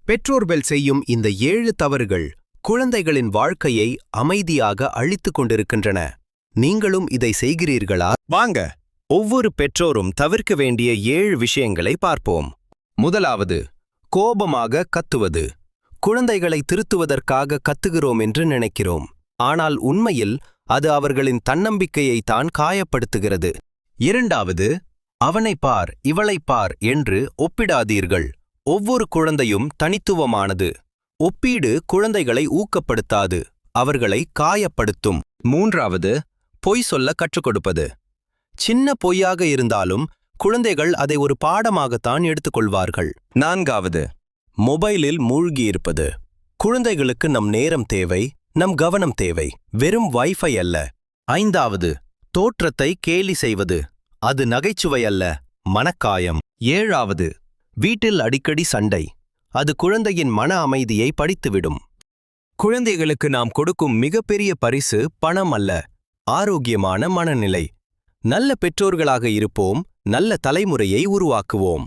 பெற்றோர்கள் செய்யும் இந்த 7 தவறுகள் குழந்தைகளின் வாழ்க்கையை அமைதியாக அழித்துக் கொண்டிருக்கின்றன. நீங்களும் இதை செய்கிறீர்களா? வாங்க, ஒவ்வொரு பெற்றோரும் தவிர்க்க வேண்டிய 7 விஷயங்களை பார்ப்போம். முதலாவது, கோபமாக கத்துவது. குழந்தைகளை திருத்துவதற்காக கத்துகிறோம் என்று நினைக்கிறோம். ஆனால் உண்மையில் அது அவர்களின் தன்னம்பிக்கையை தான் காயப்படுத்துகிறது. இரண்டாவது, அவனை பார், இவளை பார் என்று ஒப்பிடாதீர்கள். ஒவ்வொரு குழந்தையும் தனித்துவமானது. ஒப்பீடு குழந்தைகளை ஊக்கப்படுத்தாது, அவர்களை காயப்படுத்தும். மூன்றாவது, பொய் சொல்ல கற்றுக் கொடுப்பது. சின்ன பொய்யாக இருந்தாலும் குழந்தைகள் அதை ஒரு பாடமாகத்தான் எடுத்துக்கொள்வார்கள். நான்காவது, மொபைலில் மூழ்கியிருப்பது. குழந்தைகளுக்கு நம் நேரம் தேவை, நம் கவனம் தேவை, வெறும் வைஃபை அல்ல. ஐந்தாவது, தோற்றத்தை கேலி செய்வது. அது நகைச்சுவை அல்ல, மனக்காயம். ஏழாவது, வீட்டில் அடிக்கடி சண்டை. அது குழந்தையின் மன அமைதியை பறித்துவிடும். குழந்தைகளுக்கு நாம் கொடுக்கும் மிகப்பெரிய பரிசு பணம் அல்ல, ஆரோக்கியமான மனநிலை. நல்ல பெற்றோர்களாக இருப்போம், நல்ல தலைமுறையை உருவாக்குவோம்.